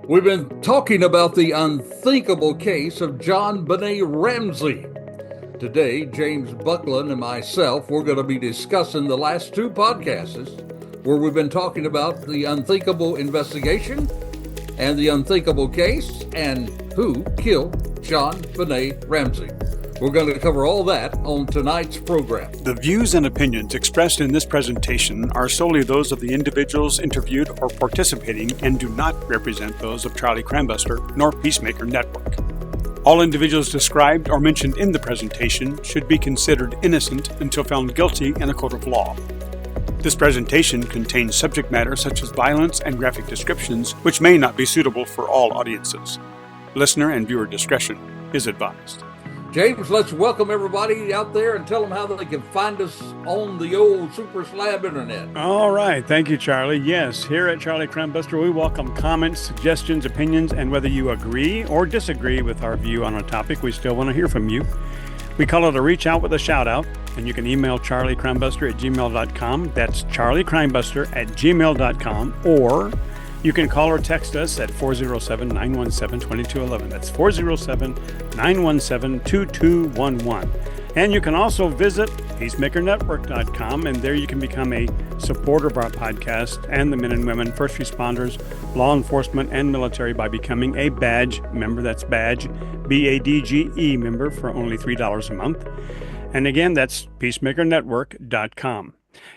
We've been talking about the unthinkable case of Jon Benet Ramsey. Today, James Buckland and myself, we're going to be discussing the last two podcasts where we've been talking about the unthinkable investigation and the unthinkable case and who killed Jon Benet Ramsey. We're going to cover all that on tonight's program. The views and opinions expressed in this presentation are solely those of the individuals interviewed or participating and do not represent those of Charlie Crimebuster nor Peacemaker Network. All individuals described or mentioned in the presentation should be considered innocent until found guilty in a court of law. This presentation contains subject matter such as violence and graphic descriptions, which may not be suitable for all audiences. Listener and viewer discretion is advised. James, let's welcome everybody out there and tell them how they can find us on the old Super Slab Internet. All right. Thank you, Charlie. Yes, here at Charlie Crimebuster, we welcome comments, suggestions, opinions, and whether you agree or disagree with our view on a topic, we still want to hear from you. We call it a reach out with a shout out, and you can email charliecrimebuster@gmail.com. That's charliecrimebuster@gmail.com, or you can call or text us at 407-917-2211. That's 407-917-2211. And you can also visit peacemakernetwork.com, and there you can become a supporter of our podcast and the men and women, first responders, law enforcement, and military by becoming a badge member. That's badge, BADGE member for only $3 a month. And again, that's peacemakernetwork.com.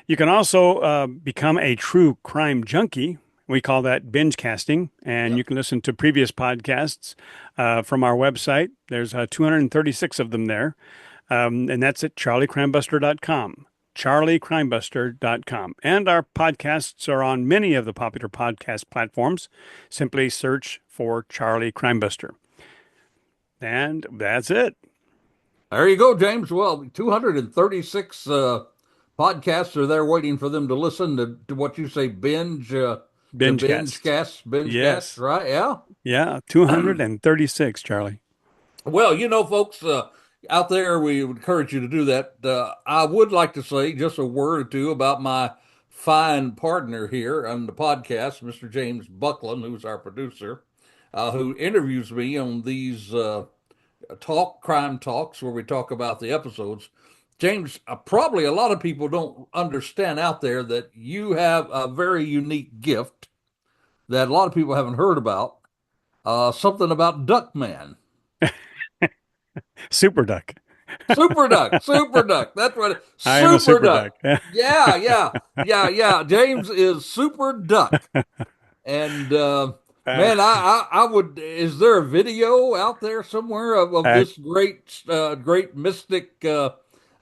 You can also become a true crime junkie. We call that binge casting, and You can listen to previous podcasts from our website. There's 236 of them there, and that's at charliecrimebuster.com, charliecrimebuster.com. And our podcasts are on many of the popular podcast platforms. Simply search for Charlie Crimebuster. And that's it. There you go, James. Well, 236 podcasts are there waiting for them to listen to what you say, binge-cast, Yes. right? Yeah. Yeah, 236, Charlie. Well, folks out there, we would encourage you to do that. I would like to say just a word or two about my fine partner here on the podcast, Mr. James Buckland, who's our producer, who interviews me on these crime talks where we talk about the episodes. James, probably a lot of people don't understand out there that you have a very unique gift that a lot of people haven't heard about. Something about Duckman. Super Duck. Super Duck. Super Duck. That's what I am a Super Duck. Yeah. James is Super Duck. And man, I would. Is there a video out there somewhere of this great mystic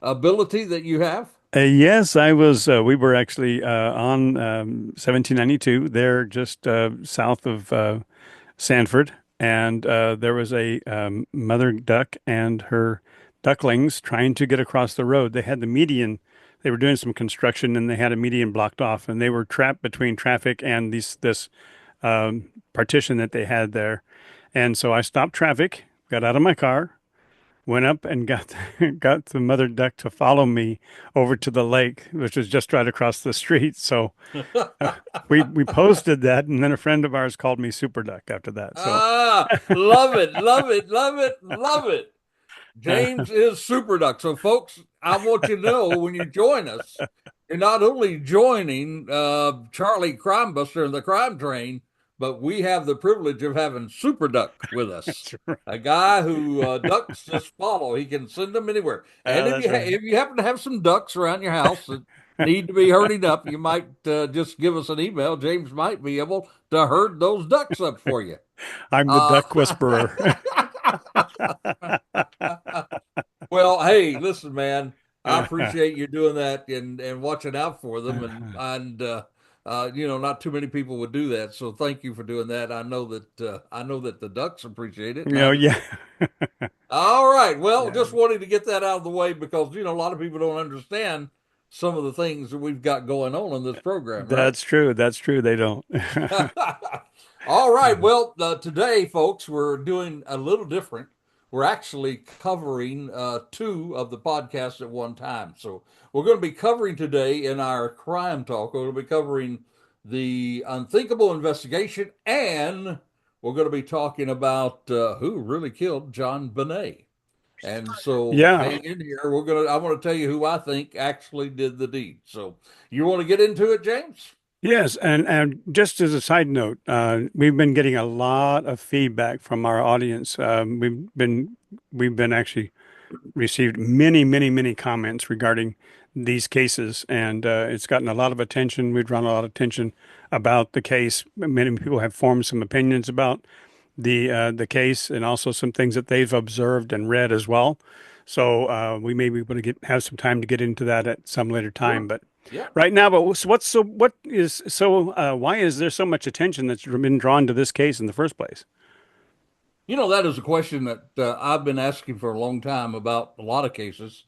ability that you have? Yes, I was. We were actually on 1792 there, just south of Sanford, and there was a mother duck and her ducklings trying to get across the road. They had the median. They were doing some construction, and they had a median blocked off, and they were trapped between traffic and this partition that they had there. And so I stopped traffic, got out of my car, went up and got the mother duck to follow me over to the lake, which was just right across the street. So we posted that, and then a friend of ours called me Super Duck after that. So love it. James is Super Duck. So, folks, I want you to know when you join us, you're not only joining Charlie Crimebuster and the Crime Train, but we have the privilege of having Super Duck with us. Right. A guy who ducks just follow. He can send them anywhere. And if you happen to have some ducks around your house that need to be herding up, you might just give us an email. James might be able to herd those ducks up for you. I'm the duck whisperer. Well, hey, listen, man, I appreciate you doing that and watching out for them, and not too many people would do that. So thank you for doing that. I know that the ducks appreciate it. Yeah. All right. Well, just wanted to get that out of the way because a lot of people don't understand some of the things that we've got going on in this program. Right? That's true. They don't. All right. Well, today, folks, we're doing a little different. We're actually covering two of the podcasts at one time. So we're going to be covering today in our crime talk, we're going to be covering the Unthinkable investigation, and we're going to be talking about who really killed Jon Benet. And so Yeah. hang in here. I want to tell you who I think actually did the deed. So you want to get into it, James? Yes, and just as a side note, we've been getting a lot of feedback from our audience. We've been actually received many comments regarding these cases, and it's gotten a lot of attention. We've drawn a lot of attention about the case. Many people have formed some opinions about the case, and also some things that they've observed and read as well. So we may be able to have some time to get into that at some later time. Sure. But Yeah. right now, why is there so much attention that's been drawn to this case in the first place? That is a question that I've been asking for a long time about a lot of cases.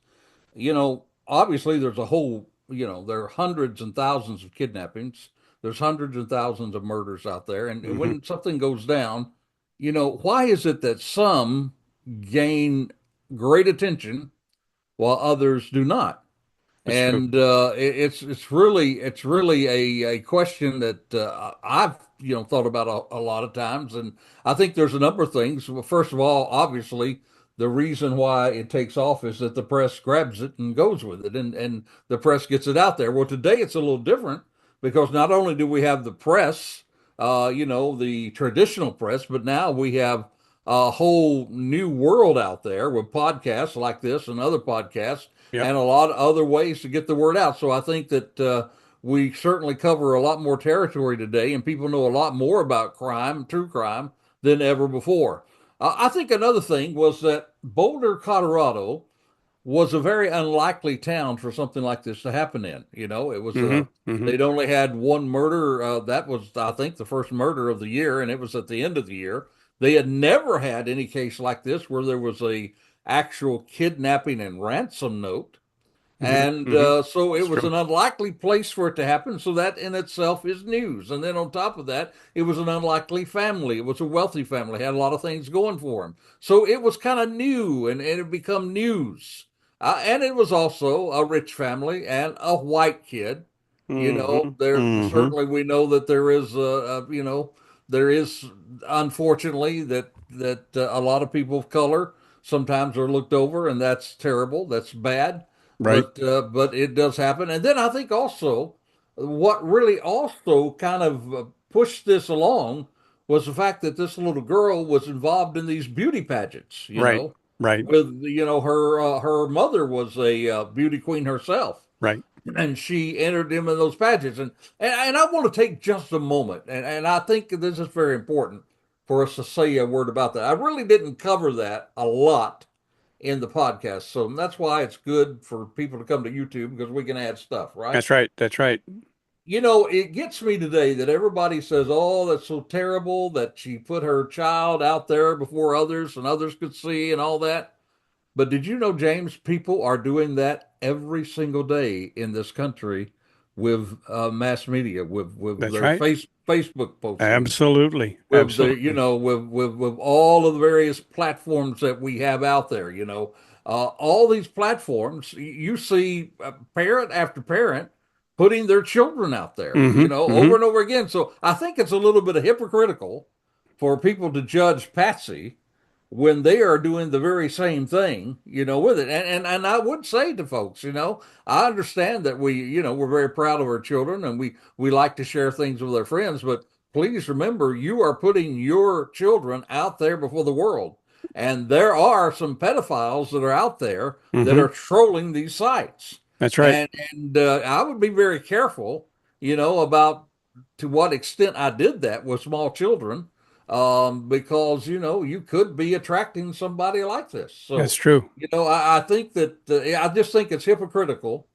Obviously there's a whole, there are hundreds and thousands of kidnappings. There's hundreds and thousands of murders out there. And Hmm. when something goes down, why is it that some gain great attention while others do not? That's true. And it's really a question that I've thought about a lot of times, and I think there's a number of things. Well, first of all, obviously, the reason why it takes off is that the press grabs it and goes with it, and the press gets it out there. Well, today it's a little different because not only do we have the press, the traditional press, but now we have a whole new world out there with podcasts like this and other podcasts Yep. and a lot of other ways to get the word out. So I think that we certainly cover a lot more territory today, and people know a lot more about crime, true crime, than ever before. I think another thing was that Boulder, Colorado, was a very unlikely town for something like this to happen in. It was Hmm. Hmm. they'd only had one murder. That was, I think, the first murder of the year, and it was at the end of the year. They had never had any case like this where there was a actual kidnapping and ransom note. Hmm. And Hmm. so it It's was true. an unlikely place for it to happen. So that in itself is news. And then on top of that, it was an unlikely family. It was a wealthy family, had a lot of things going for them. So it was kind of new and it become news. And it was also a rich family and a white kid. Hmm. There Hmm. certainly we know that there is unfortunately that a lot of people of color sometimes are looked over, and that's terrible. That's bad, Right. but it does happen. And then I think also what really also kind of pushed this along was the fact that this little girl was involved in these beauty pageants. Right. Right. With her mother was a beauty queen herself, Right. and she entered him in those pageants. And I want to take just a moment, and I think this is very important for us to say a word about that. I really didn't cover that a lot in the podcast, so that's why it's good for people to come to YouTube because we can add stuff, right? That's right. That's right. It gets me today that everybody says, "Oh, that's so terrible that she put her child out there before others and others could see and all that." But did you know, James, people are doing that every single day in this country with mass media, with That's their right. Facebook postings, Absolutely. with the Absolutely. with all of the various platforms that we have out there. All these platforms, you see parent after parent putting their children out there, Hmm. over Hmm. and over again. So I think it's a little bit of hypocritical for people to judge Patsy when they are doing the very same thing, with it. And I would say to folks, I understand that we're very proud of our children and we like to share things with our friends, but please remember you are putting your children out there before the world. And there are some pedophiles that are out there that Hmm. are trolling these sites. That's right. And I would be very careful, about to what extent I did that with small children, because you could be attracting somebody like this. That's So true. I think that I just think it's hypocritical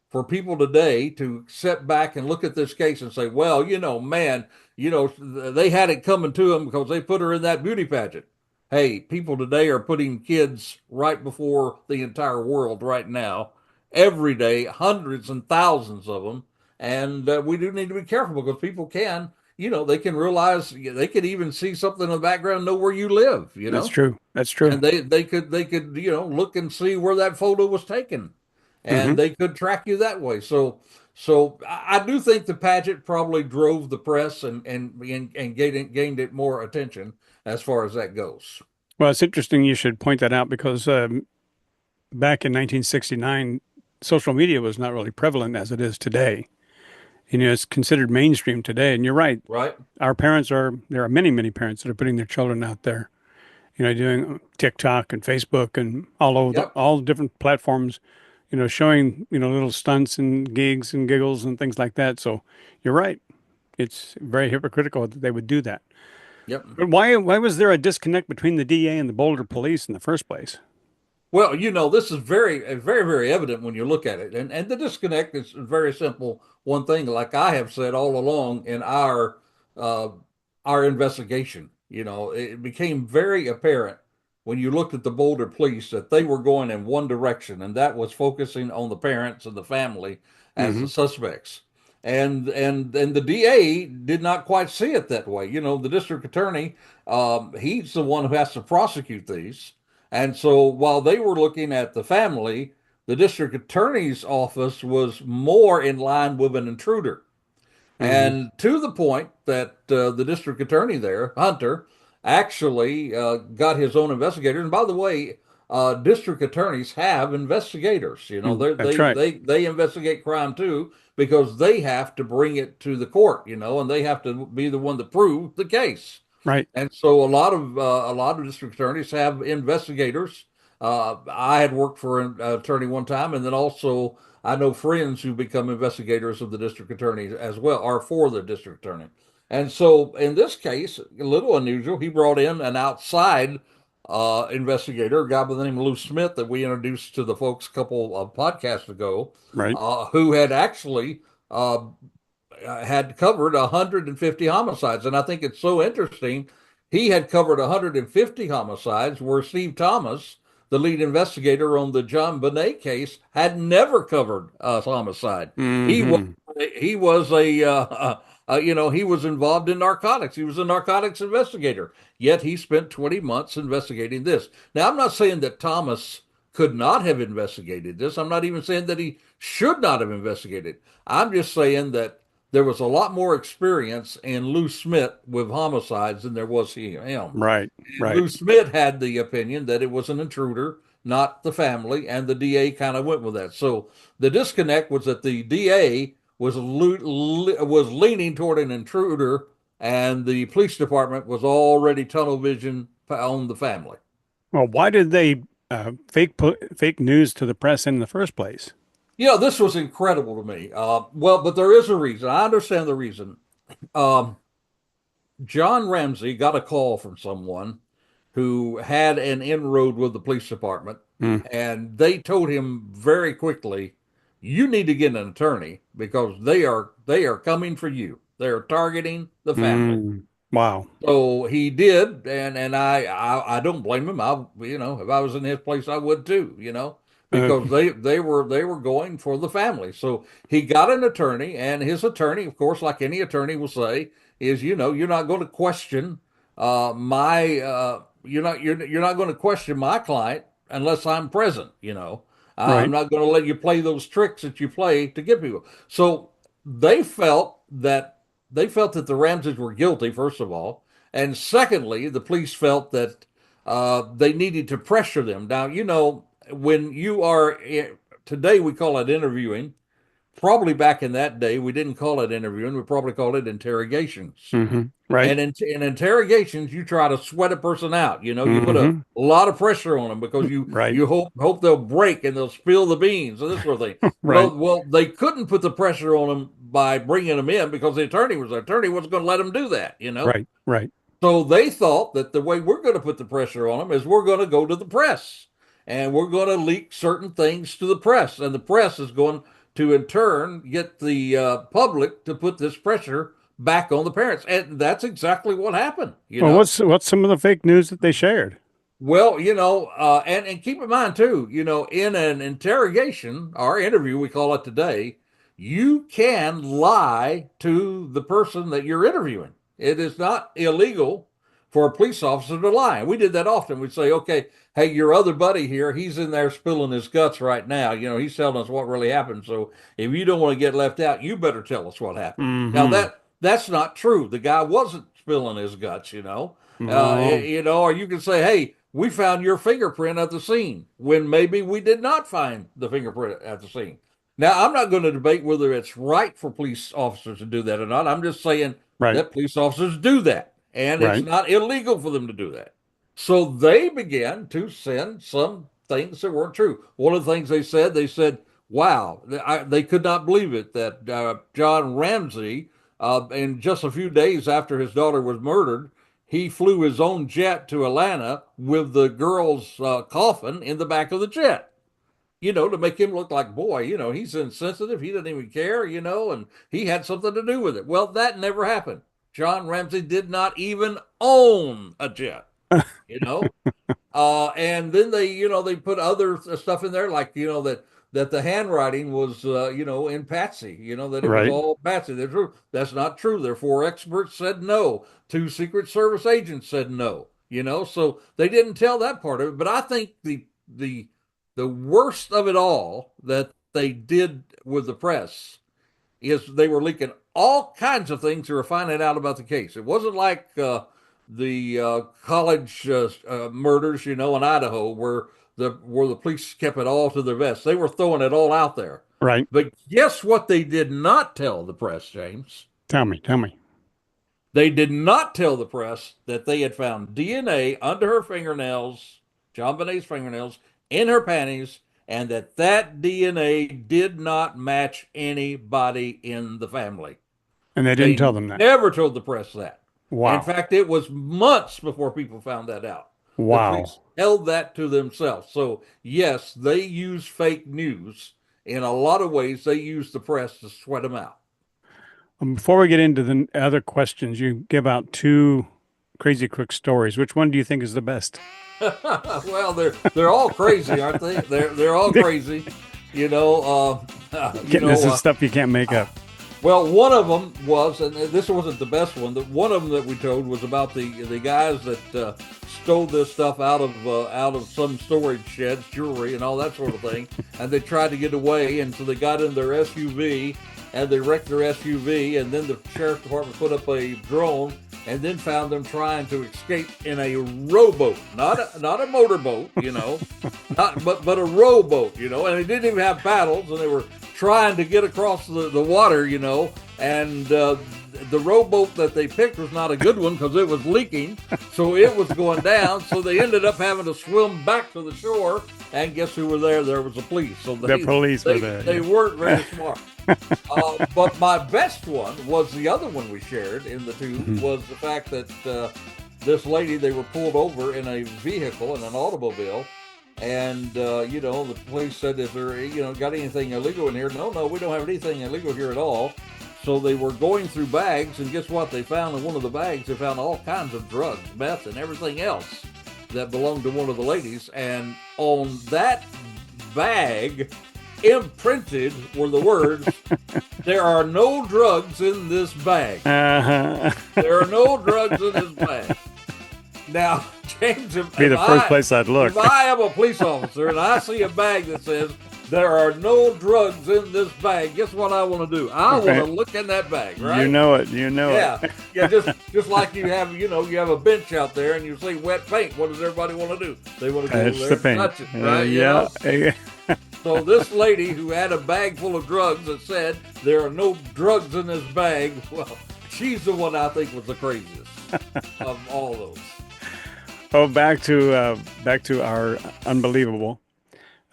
for people today to sit back and look at this case and say, well, man, they had it coming to them because they put her in that beauty pageant. Hey, people today are putting kids right before the entire world right now, every day, hundreds and thousands of them. And we do need to be careful because people can, they can realize they could even see something in the background, know where you live, That's true. That's true. and they could look and see where that photo was taken, and Hmm. they could track you that way. So So I do think the pageant probably drove the press and gained it more attention as far as that goes. Well, it's interesting you should point that out because back in 1969, social media was not really prevalent as it is today. It's considered mainstream today. And you're right. Right? There are many, many parents that are putting their children out there, doing TikTok and Facebook and Yep. all different platforms, showing, little stunts and gigs and giggles and things like that. So you're right. It's very hypocritical that they would do that. Yep. But why was there a disconnect between the DA and the Boulder police in the first place? Well, this is very, very evident when you look at it. And the disconnect is very simple. One thing, like I have said all along in uh, our investigation, it became very apparent when you looked at the Boulder police that they were going in one direction, and that was focusing on the parents and the family as the Hmm. suspects. And the DA did not quite see it that way. The district attorney, he's the one who has to prosecute these. And so while they were looking at the family, the district attorney's office was more in line with an intruder. Hmm. And to the point that the district attorney there, Hunter, actually got his own investigator. And by the way, district attorneys have investigators. That's right. They investigate crime too because they have to bring it to the court. And they have to be the one to prove the case. Right. And so a lot of district attorneys have investigators. I had worked for an attorney one time, and then also I know friends who become investigators of the district attorney as well, or for the district attorney. And so in this case, a little unusual, he brought in an outside investigator, a guy by the name of Lou Smith that we introduced to the folks a couple of podcasts ago, Right. who had actually had covered 150 homicides. And I think it's so interesting. He had covered 150 homicides where Steve Thomas, the lead investigator on the Jon Benet case, had never covered a homicide. He was Hmm. he was he was involved in narcotics. He was a narcotics investigator. Yet he spent 20 months investigating this. Now I'm not saying that Thomas could not have investigated this. I'm not even saying that he should not have investigated. I'm just saying that there was a lot more experience in Lou Smith with homicides than there was him. Right. And Right. Lou Smith had the opinion that it was an intruder, not the family, and the DA kind of went with that. So the disconnect was that the DA was leaning toward an intruder, and the police department was already tunnel vision on the family. Well, why did they fake news to the press in the first place? This was incredible to me. Well, but there is a reason. I understand the reason. Um, John Ramsey got a call from someone who had an inroad with the police department, Mm. and they told him very quickly, "You need to get an attorney because they are coming for you. They are targeting the family." Mm. Wow. So he did, and I don't blame him. If I was in his place, I would too. Uh, Because they were going for the family. So he got an attorney, and his attorney, of course, like any attorney will say, is you're not going to question my you're not going to question my client unless I'm present. I'm right. not going to let you play those tricks that you play to get people. So they felt that the Ramses were guilty, first of all, and secondly, the police felt that they needed to pressure them. Now, when you are today, we call it interviewing. Probably back in that day, we didn't call it interviewing. We probably called it interrogations. Hmm. Right. And in interrogations, you try to sweat a person out. You put a Hmm. lot of pressure on them because you Right. you hope they'll break and they'll spill the beans and this sort of thing. Right. Well, they couldn't put the pressure on them by bringing them in because the attorney wasn't going to let them do that. Right. Right. So they thought that the way we're going to put the pressure on them is we're going to go to the press and we're going to leak certain things to the press, and the press is going to in turn get the public to put this pressure back on the parents, and that's exactly what happened. Well, what's some of the fake news that they shared? Well, and keep in mind too, in an interrogation or interview, we call it today, you can lie to the person that you're interviewing. It is not illegal for a police officer to lie. And we did that often. We'd say, okay, hey, your other buddy here, he's in there spilling his guts right now. He's telling us what really happened. So if you don't want to get left out, you better tell us what happened. Now Hmm. that's not true. The guy wasn't spilling his guts. Oh, Or you can say, hey, we found your fingerprint at the scene when maybe we did not find the fingerprint at the scene. Now, I'm not going to debate whether it's right for police officers to do that or not. I'm just saying right, that police officers do that, and it's right. not illegal for them to do that. So they began to send some things that weren't true. One of the things they said, wow, they could not believe it that Jon Ramsey, in just a few days after his daughter was murdered, he flew his own jet to Atlanta with the girl's coffin in the back of the jet, to make him look like, boy, he's insensitive. He doesn't even care, and he had something to do with it. Well, that never happened. Jon Ramsey did not even own a jet, you know. And then they put other stuff in there, like, that the handwriting was, in Patsy, that it was Right. all Patsy. That's not true. Their four experts said no. Two Secret Service agents said no, so they didn't tell that part of it. But I think the worst of it all that they did with the press is they were leaking all kinds of things they were finding out about the case. It wasn't like the college murders, in Idaho, where the police kept it all to their vest. They were throwing it all out there. Right. But guess what they did not tell the press, James? Tell me, tell me. They did not tell the press that they had found DNA under her fingernails, JonBenet's fingernails, in her panties, and that DNA did not match anybody in the family. And they didn't They tell them that. never told the press that. In Wow. fact, it was months before people found that out. The police Wow. held that to themselves. So, yes, they use fake news. In a lot of ways, they use the press to sweat them out. Before we get into the other questions, you give out two crazy quick stories. Which one do you think is the best? Well, they're all crazy, aren't they? They're all crazy. You know, This is stuff you can't make up. well, one of them was, and this wasn't the best one. One of them that we told was about the guys that stole this stuff out of some storage sheds, jewelry and all that sort of thing, and they tried to get away, and so they got in their SUV and they wrecked their SUV, and then the sheriff's department put up a drone and then found them trying to escape in a rowboat, not a motorboat, but a rowboat, and they didn't even have paddles, and they were trying to get across the water, and the rowboat that they picked was not a good one because it was leaking, so it was going down. So they ended up having to swim back to the shore, and guess who were there? There was the police. So The police were they, there. they weren't very smart. But my best one was the other one we shared in the two Mhm. was the fact that this lady, they were pulled over in a vehicle, in an automobile, and the police said, "Is there got anything illegal in here?" No, we don't have anything illegal here at all. So they were going through bags, and guess what? They found in one of the bags, they found all kinds of drugs, meth, and everything else that belonged to one of the ladies. And on that bag, imprinted were the words, "There are no drugs in this bag. Uh-huh. There are no drugs in this bag." Now, James, Be the first place I'd look. if I am a police officer and I see a bag that says there are no drugs in this bag, guess what I want to do? I want to look in that bag, right? You know it. You know Yeah, it. yeah. Just like you have a bench out there and you see wet paint. What does everybody want to do? They want to go Touch over there the and paint. touch it, right? Yeah. So this lady who had a bag full of drugs that said there are no drugs in this bag, well, she's the one I think was the craziest of all those. Oh, back to our unbelievable.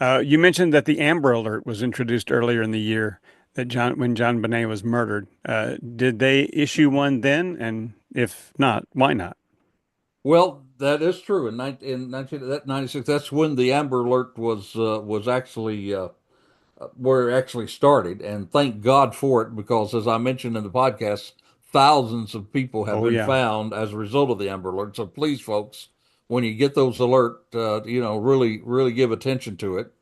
You mentioned that the Amber Alert was introduced earlier in the year that when Jon Benet was murdered. Did they issue one then? And if not, why not? Well, that is true. In 1996, that's when the Amber Alert was actually where it actually started, and thank God for it, because as I mentioned in the podcast, thousands of people have Oh been yeah. found as a result of the Amber Alert. So please, folks, when you get those alert, really, really give attention to it.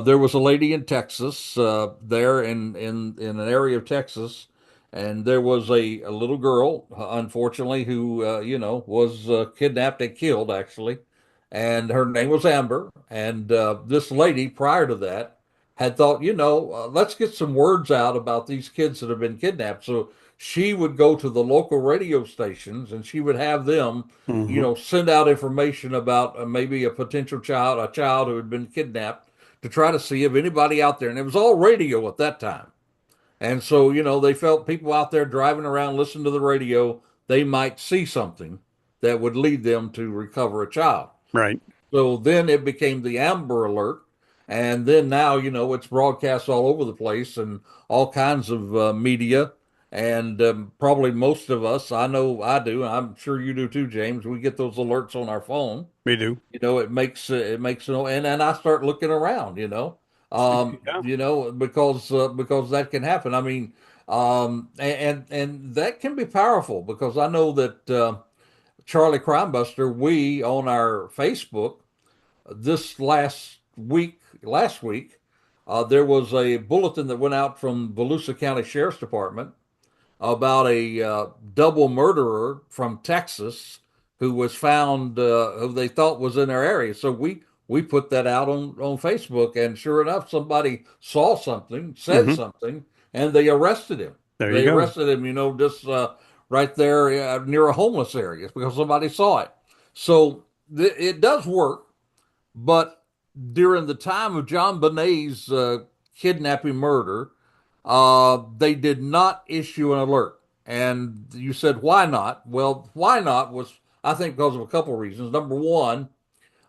There was a lady in Texas, there in an area of Texas, And there was a little girl, unfortunately, who was kidnapped and killed actually, and her name was Amber. And this lady, prior to that, had thought, let's get some words out about these kids that have been kidnapped. So she would go to the local radio stations and she would have them, Hmm. send out information about maybe a potential child, a child who had been kidnapped, to try to see if anybody out there. And it was all radio at that time. And so, they felt people out there driving around, listening to the radio, they might see something that would lead them to recover a child. Right. So then it became the Amber Alert. And then now, it's broadcast all over the place and all kinds of media. And probably most of us, I know I do, and I'm sure you do too, James, we get those alerts on our phone. We do. It makes and I start looking around, Yeah. because that can happen. I mean, and that can be powerful because I know that Charlie Crimebuster, we on our Facebook this last week, there was a bulletin that went out from Volusia County Sheriff's Department about a double murderer from Texas who was found, who they thought was in their area. So we put that out on Facebook, and sure enough, somebody saw something, said Hmm. something, and they arrested him. There you They go. arrested him, just right there near a homeless area because somebody saw it. So it does work, but during the time of Jon Benet's kidnapping murder, they did not issue an alert. And you said, why not? Well, why not was, I think, because of a couple of reasons. Number one,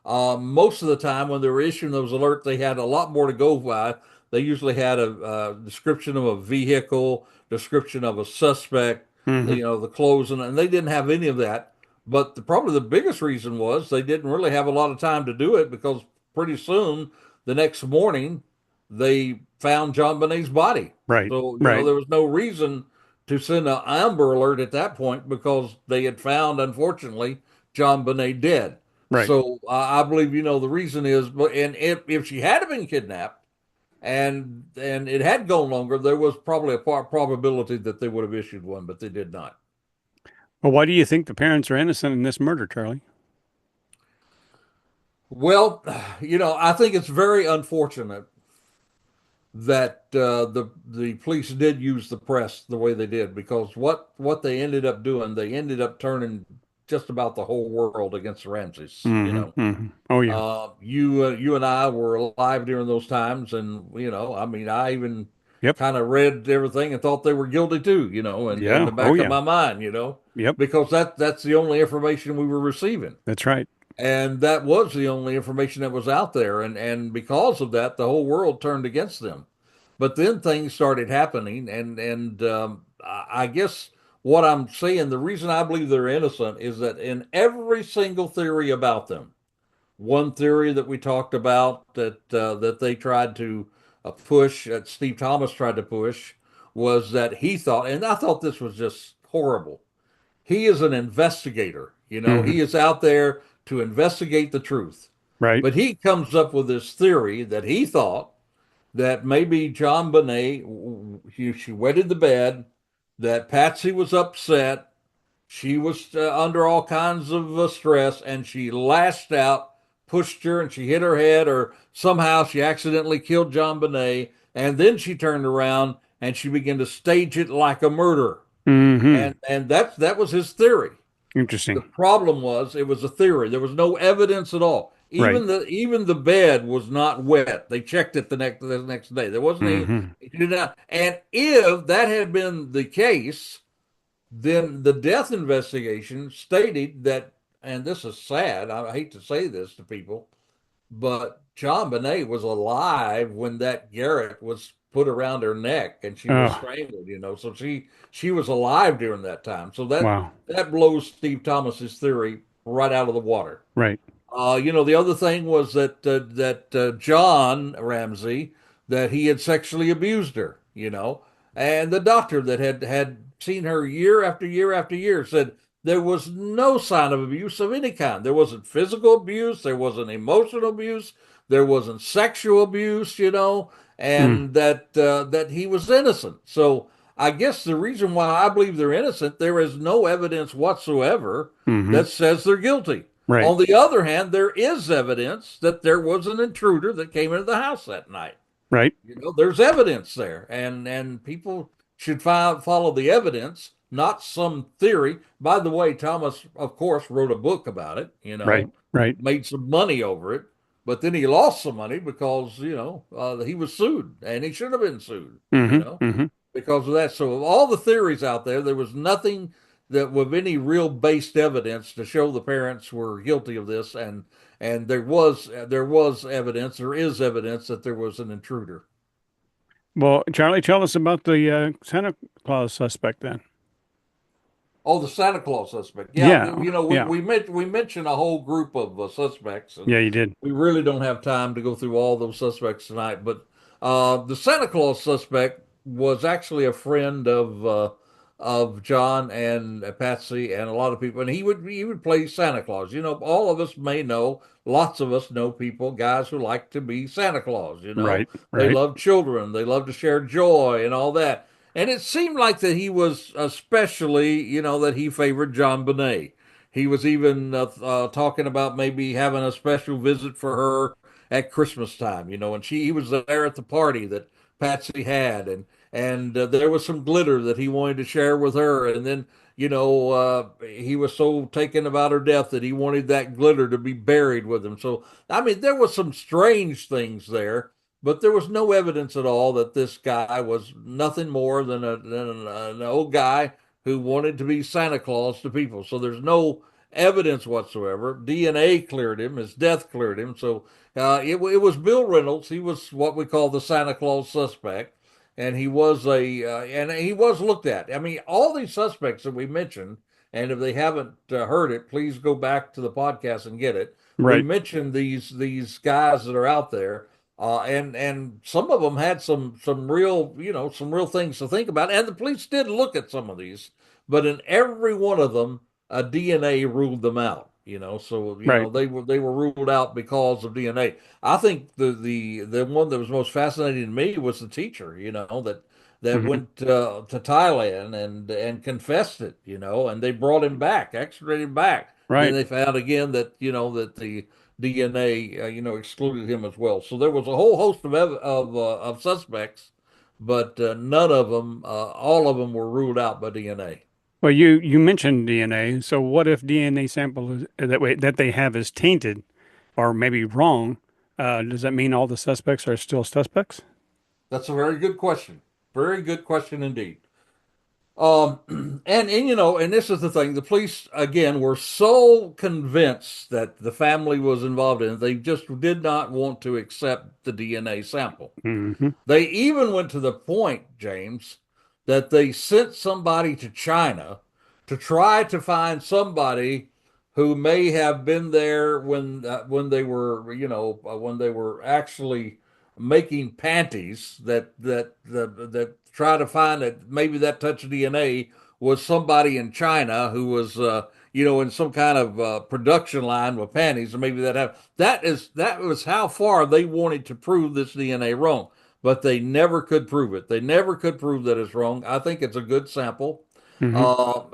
most of the time when they were issuing those alerts, they had a lot more to go by. They usually had a description of a vehicle, description of a suspect, Hmm. the clothes, and they didn't have any of that. But probably the biggest reason was they didn't really have a lot of time to do it because pretty soon, the next morning, they found Jon Benet's body. Right. So, Right. there was no reason to send an Amber Alert at that point because they had found, unfortunately, Jon Benet dead. Right. So I believe the reason is, but and if she had been kidnapped and it had gone longer, there was probably a probability that they would have issued one, but they did not. Well, why do you think the parents are innocent in this murder, Charlie? Well, I think it's very unfortunate that the police did use the press the way they did because what they ended up doing, they ended up turning just about the whole world against the Ramses. Hmm. Hmm. Oh yeah. You and I were alive during those times, and I mean, I even Yep. kind of read everything and thought they were guilty too, and in Yeah. the Oh back of yeah. my mind, Yep. because that's the only information we were receiving, That's right. and that was the only information that was out there, and because of that, the whole world turned against them. But then things started happening, and I guess what I'm saying, the reason I believe they're innocent is that in every single theory about them, one theory that we talked about that they tried to push, that Steve Thomas tried to push, was that he thought, and I thought this was just horrible. He is an investigator. Hmm. He is out there to investigate the truth. Right. But he comes up with this theory that he thought that maybe Jon Benet, she wetted the bed, that Patsy was upset, she was under all kinds of stress, and she lashed out, pushed her, and she hit her head, or somehow she accidentally killed Jon Benet. And then she turned around and she began to stage it like a murder. Hmm. And that was his theory. The Interesting. problem was it was a theory. There was no evidence at all. Right. Even the bed was not wet. They checked it the next day. There wasn't any. Hmm. It did not. And if that had been the case, then the death investigation stated that, and this is sad, I hate to say this to people, but Jon Benet was alive when that garrote was put around her neck and she was Oh, strangled, so she was alive during that time. So that wow. that blows Steve Thomas's theory right out of the water. Right. The other thing was that John Ramsey, that he had sexually abused her, and the doctor that had seen her year after year after year said there was no sign of abuse of any kind. There wasn't physical abuse, there wasn't emotional abuse, there wasn't sexual abuse, Mm. and that he was innocent. So I guess the reason why I believe they're innocent, there is no evidence whatsoever Hmm. that says they're guilty. Right. On the other hand, there is evidence that there was an intruder that came into the house that night. Right. There's evidence there, and people should follow the evidence, not some theory. By the way, Thomas, of course, wrote a book about it. Right. Right. Made some money over it, but then he lost some money because he was sued, and he should have been sued. You Hmm. know, Hmm. because of that. So, of all the theories out there, there was nothing that with any real based evidence to show the parents were guilty of this, and there was evidence, there is evidence that there was an intruder. Well, Charlie, tell us about the Santa Claus suspect then. Oh, the Santa Claus suspect. Yeah, Yeah. we Yeah. we mentioned a whole group of suspects, and Yeah, you did. we really don't have time to go through all those suspects tonight. But the Santa Claus suspect was actually a friend of John and Patsy and a lot of people, and he would play Santa Claus. All of us may know, lots of us know people, guys who like to be Santa Claus. Right. They Right. love children, they love to share joy and all that. And it seemed like that he was especially, that he favored Jon Benet. He was even talking about maybe having a special visit for her at Christmas time, and he was there at the party that Patsy had, and there was some glitter that he wanted to share with her, and then he was so taken about her death that he wanted that glitter to be buried with him. So I mean, there was some strange things there, but there was no evidence at all that this guy was nothing more than an old guy who wanted to be Santa Claus to people. So there's no evidence whatsoever. DNA cleared him, his death cleared him. So it was Bill Reynolds. He was what we call the Santa Claus suspect, and he was looked at. I mean, all these suspects that we mentioned, and if they haven't heard it, please go back to the podcast and get it. We Right. mentioned these guys that are out there, and some of them had some real some real things to think about. And the police did look at some of these, but in every one of them, DNA ruled them out. So Right. they were ruled out because of DNA. I think the one that was most fascinating to me was the teacher. That Hmm. went to Thailand and confessed it. And they brought him back, extradited him back. Then Right. they found again that that the DNA excluded him as well. So there was a whole host of suspects, but none of them, all of them were ruled out by DNA. Well, you mentioned DNA. So what if DNA sample that they have is tainted or maybe wrong? Does that mean all the suspects are still suspects? That's a very good question. Very good question indeed. And this is the thing. The police again were so convinced that the family was involved in it, they just did not want to accept the DNA sample. Hmm. They even went to the point, James, that they sent somebody to China to try to find somebody who may have been there when they were, when they were actually making panties that try to find that maybe that touch of DNA was somebody in China who was in some kind of production line with panties, and maybe that was how far they wanted to prove this DNA wrong, but they never could prove it. They never could prove that it's wrong. I think it's a good sample, Hmm.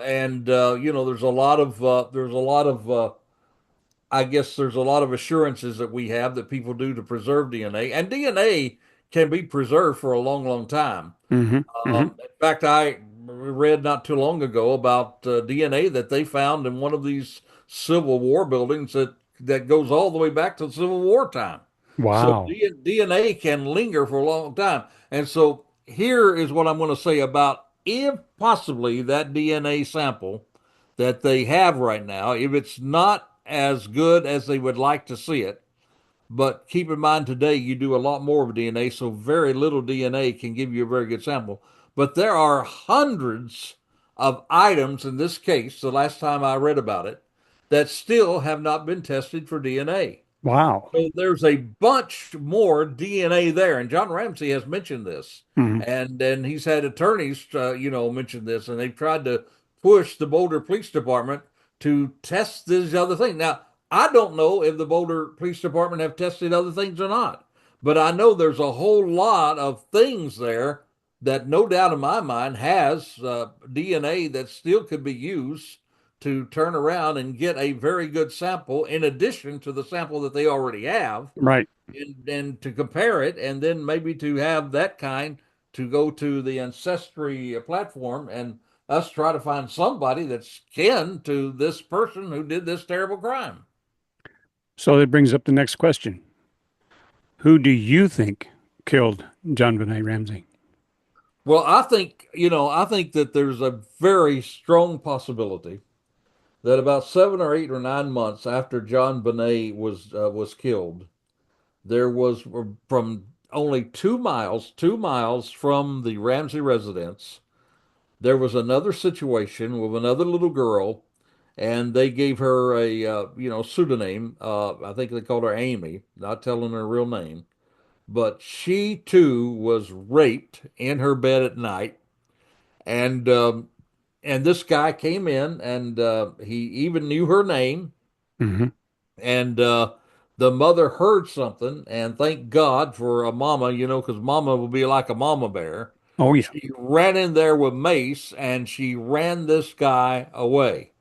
and there's a lot of I guess there's a lot of assurances that we have that people do to preserve DNA, and DNA can be preserved for a long, long time. Hmm. Hmm. In fact, I read not too long ago about DNA that they found in one of these Civil War buildings that goes all the way back to the Civil War time. So Wow. DNA can linger for a long time. And so here is what I'm going to say about if possibly that DNA sample that they have right now, if it's not as good as they would like to see it, but keep in mind today you do a lot more of DNA, so very little DNA can give you a very good sample. But there are hundreds of items in this case, the last time I read about it, that still have not been tested for DNA. Wow. So there's a bunch more DNA there, and John Ramsey has mentioned this, Hmm. and he's had attorneys, mention this, and they've tried to push the Boulder Police Department to test this other thing. Now, I don't know if the Boulder Police Department have tested other things or not, but I know there's a whole lot of things there that no doubt in my mind has DNA that still could be used to turn around and get a very good sample in addition to the sample that they already have, Right. and to compare it, and then maybe to have that kind to go to the ancestry platform and us try to find somebody that's kin to this person who did this terrible crime. So that brings up the next question. Who do you think killed John Benet Ramsey? Well, I think that there's a very strong possibility that about 7 or 8 or 9 months after Jon Benet was killed, there was from only 2 miles from the Ramsey residence, there was another situation with another little girl, and they gave her a pseudonym. I think they called her Amy, not telling her real name. But she too was raped in her bed at night, and this guy came in, and he even knew her name, Hmm. and the mother heard something, and thank God for a mama, because mama will be like a mama bear. Oh, yeah. She ran in there with mace, and she ran this guy away.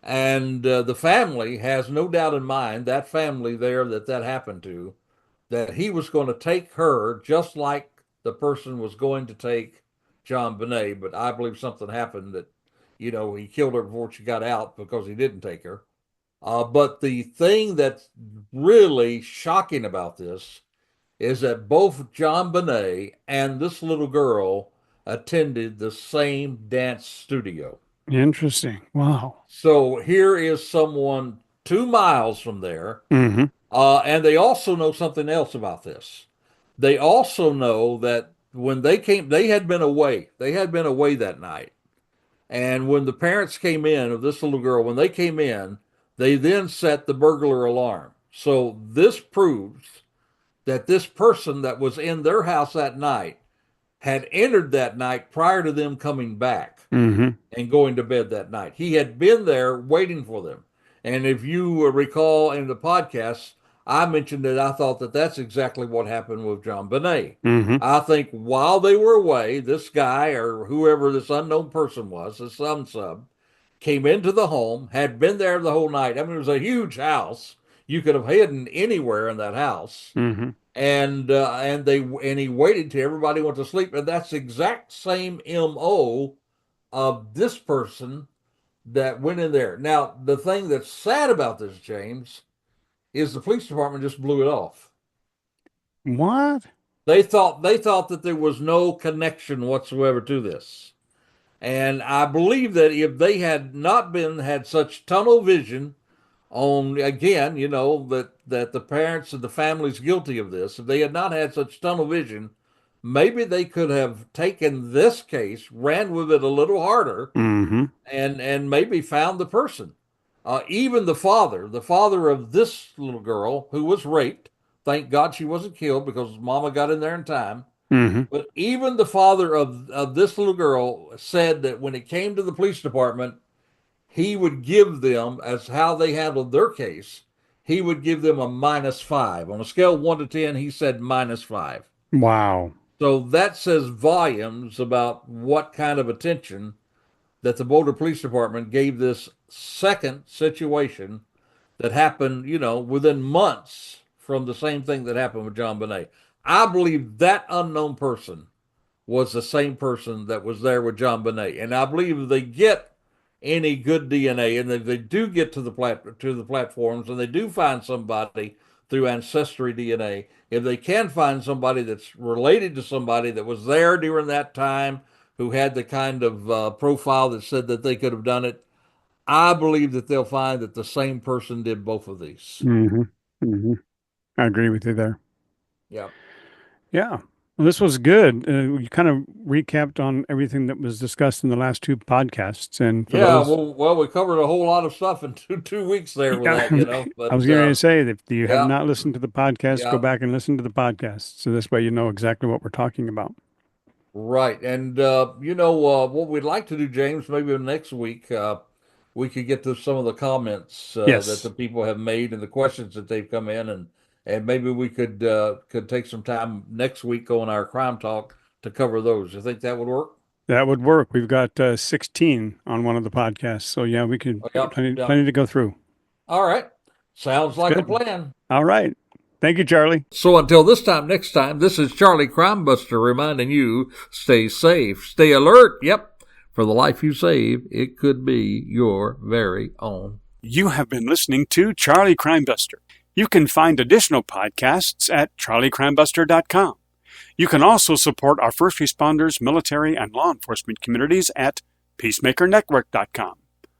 And the family has no doubt in mind, that family there that happened to, that he was going to take her just like the person was going to take Jon Benet. But I believe something happened that, he killed her before she got out because he didn't take her. But the thing that's really shocking about this is that both Jon Benet and this little girl attended the same dance studio. Interesting. Wow. So here is someone 2 miles from there. Hmm. And they also know something else about this. They also know that when they came, they had been away. They had been away that night. And when the parents came in of this little girl, when they came in, they then set the burglar alarm. So this proves that this person that was in their house that night had entered that night prior to them coming back Hmm. and going to bed that night. He had been there waiting for them. And if you recall in the podcast, I mentioned that I thought that that's exactly what happened with Jon Benet. Hmm. I think while they were away, this guy or whoever this unknown person was, this sub, came into the home, had been there the whole night. I mean, it was a huge house. You could have hidden anywhere in that house, Hmm. and he waited till everybody went to sleep, and that's the exact same MO of this person that went in there. Now, the thing that's sad about this, James, is the police department just blew it off. What? They thought that there was no connection whatsoever to this. And I believe that if they had not been had such tunnel vision on, again, that the parents and the family's guilty of this, if they had not had such tunnel vision, maybe they could have taken this case, ran with it a little harder, Hmm. and maybe found the person. Even the father of this little girl who was raped, thank God she wasn't killed because mama got in there in time. Hmm. But even the father of this little girl said that when it came to the police department, he would give them, as how they handled their case, he would give them a -5. On a scale of 1 to 10, he said -5. Wow. So that says volumes about what kind of attention that the Boulder Police Department gave this second situation that happened, within months from the same thing that happened with Jon Benet. I believe that unknown person was the same person that was there with Jon Benet, and I believe if they get any good DNA, and if they do get to the platforms, and they do find somebody through ancestry DNA, if they can find somebody that's related to somebody that was there during that time, who had the kind of profile that said that they could have done it, I believe that they'll find that the same person did both of these. Hmm. Hmm. I agree with you there. Yeah. Yeah. Well, this was good. You kind of recapped on everything that was discussed in the last two podcasts. And for Yeah, those, well, we covered a whole lot of stuff in two weeks there with yeah, that, I was But going to say that if you have yeah, not listened to the podcast, go yeah, back and listen to the podcast. So this way you know exactly what we're talking about. right. And what we'd like to do, James, maybe next week, we could get to some of the comments that the Yes. people have made and the questions that they've come in, and maybe we could take some time next week on our crime talk to cover those. You think that would work? That would work. We've got 16 on one of the podcasts. So yeah, we could Yep, plenty yep. to go through. All right. Sounds It's like a good. plan. All right. Thank you, Charlie. So until this time next time, this is Charlie Crimebuster reminding you, stay safe, stay alert. Yep. For the life you save, it could be your very own. You have been listening to Charlie Crimebuster. You can find additional podcasts at charliecrimebuster.com. You can also support our first responders, military, and law enforcement communities at peacemakernetwork.com.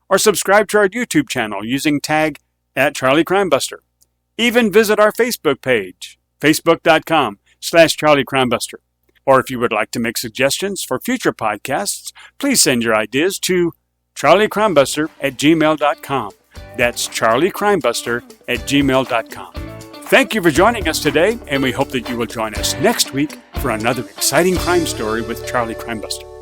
Or subscribe to our YouTube channel using tag @CharlieCrimebuster. Even visit our Facebook page, facebook.com/CharlieCrimebuster. Or if you would like to make suggestions for future podcasts, please send your ideas to charliecrimebuster@gmail.com. That's charliecrimebuster@gmail.com. Thank you for joining us today, and we hope that you will join us next week for another exciting crime story with Charlie Crimebuster.